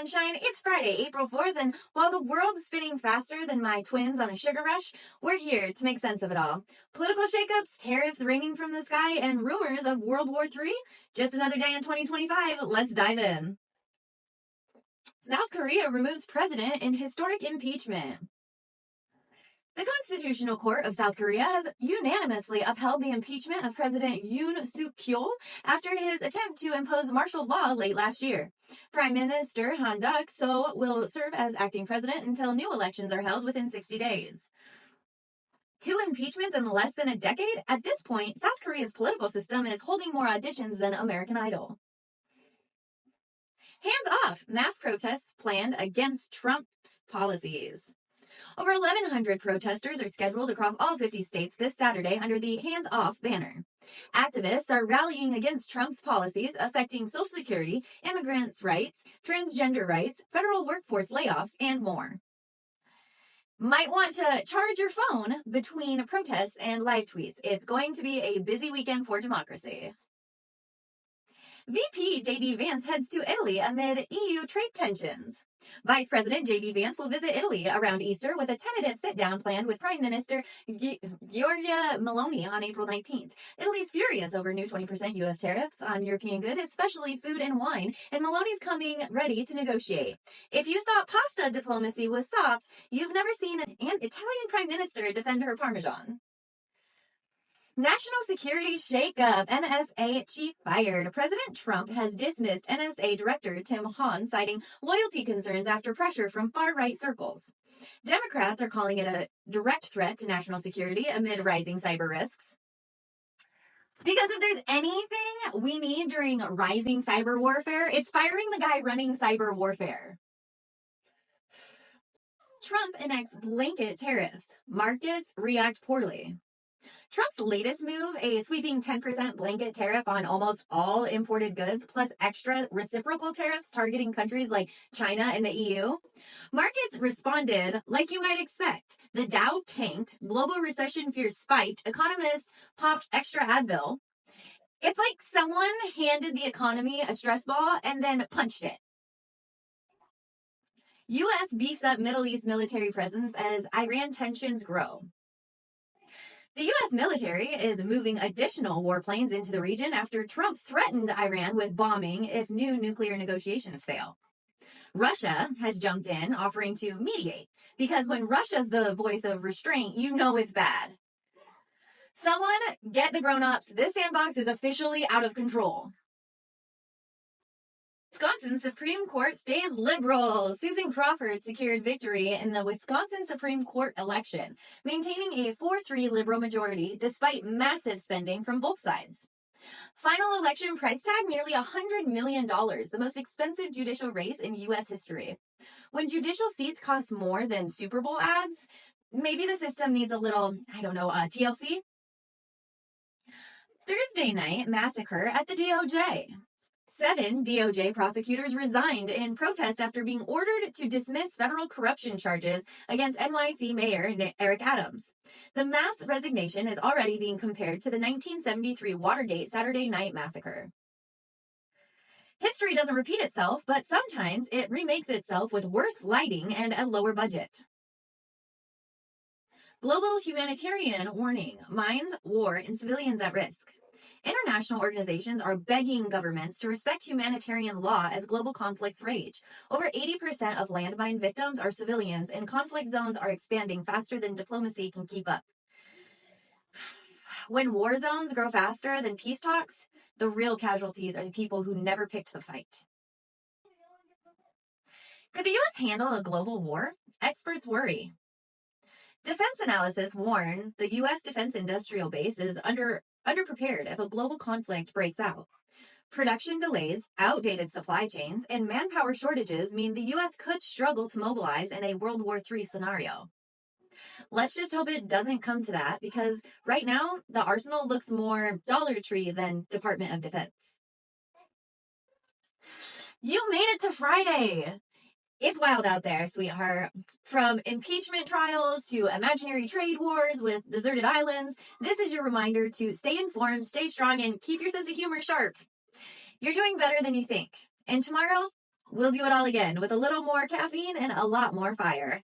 sunshine. It's Friday, April 4th, and while the world's spinning faster than my twins on a sugar rush, we're here to make sense of it all. Political shakeups, tariffs raining from the sky, and rumors of World War III. Just another day in 2025. Let's dive in. South Korea removes president in historic impeachment. The Constitutional Court of South Korea has unanimously upheld the impeachment of President Yoon Suk-yeol after his attempt to impose martial law late last year. Prime Minister Han Duck-seo will serve as acting president until new elections are held within 60 days. 2 impeachments in less than a decade? At this point, South Korea's political system is holding more auditions than American Idol. Hands off! Mass protests planned against Trump's policies. Over 1,100 protesters are scheduled across all 50 states this Saturday under the Hands Off banner. Activists are rallying against Trump's policies affecting Social Security, immigrants' rights, transgender rights, federal workforce layoffs, and more. Might want to charge your phone between protests and live tweets. It's going to be a busy weekend for democracy. VP J.D. Vance heads to Italy amid EU trade tensions. Vice President J.D. Vance will visit Italy around Easter with a tentative sit-down planned with Prime Minister Giorgia Meloni on April 19th. Italy's furious over new 20% U.S. tariffs on European goods, especially food and wine, and Meloni's coming ready to negotiate. If you thought pasta diplomacy was soft, you've never seen an Italian Prime Minister defend her Parmesan. National security shakeup. NSA chief fired. President Trump has dismissed NSA Director Tim Hahn, citing loyalty concerns after pressure from far-right circles. Democrats are calling it a direct threat to national security amid rising cyber risks. Because if there's anything we need during rising cyber warfare, it's firing the guy running cyber warfare. Trump enacts blanket tariffs. Markets react poorly. Trump's latest move, a sweeping 10% blanket tariff on almost all imported goods, plus extra reciprocal tariffs targeting countries like China and the EU. Markets responded like you might expect. The Dow tanked, global recession fears spiked, economists popped extra Advil. It's like someone handed the economy a stress ball and then punched it. U.S. beefs up Middle East military presence as Iran tensions grow. The U.S. military is moving additional warplanes into the region after Trump threatened Iran with bombing if new nuclear negotiations fail. Russia has jumped in, offering to mediate, because when Russia's the voice of restraint, you know it's bad. Someone get the grown-ups. This sandbox is officially out of control. Wisconsin Supreme Court stays liberal. Susan Crawford secured victory in the Wisconsin Supreme Court election, maintaining a 4-3 liberal majority despite massive spending from both sides. Final election price tag nearly $100 million, the most expensive judicial race in U.S. history. When judicial seats cost more than Super Bowl ads, maybe the system needs a little, TLC? Thursday night massacre at the DOJ. 7 DOJ prosecutors resigned in protest after being ordered to dismiss federal corruption charges against NYC Mayor Eric Adams. The mass resignation is already being compared to the 1973 Watergate Saturday Night Massacre. History doesn't repeat itself, but sometimes it remakes itself with worse lighting and a lower budget. Global humanitarian warning: mines, war, and civilians at risk. International organizations are begging governments to respect humanitarian law as global conflicts rage. Over 80% of landmine victims are civilians, and conflict zones are expanding faster than diplomacy can keep up. When war zones grow faster than peace talks, the real casualties are the people who never picked the fight. Could the U.S. handle a global war? Experts worry. Defense analysis warn the U.S. defense industrial base is underprepared if a global conflict breaks out. Production delays, outdated supply chains, and manpower shortages mean the U.S. could struggle to mobilize in a World War III scenario. Let's just hope it doesn't come to that, because right now, the arsenal looks more Dollar Tree than Department of Defense. You made it to Friday! It's wild out there, sweetheart. From impeachment trials to imaginary trade wars with deserted islands, this is your reminder to stay informed, stay strong, and keep your sense of humor sharp. You're doing better than you think. And tomorrow, We'll do it all again with a little more caffeine and a lot more fire.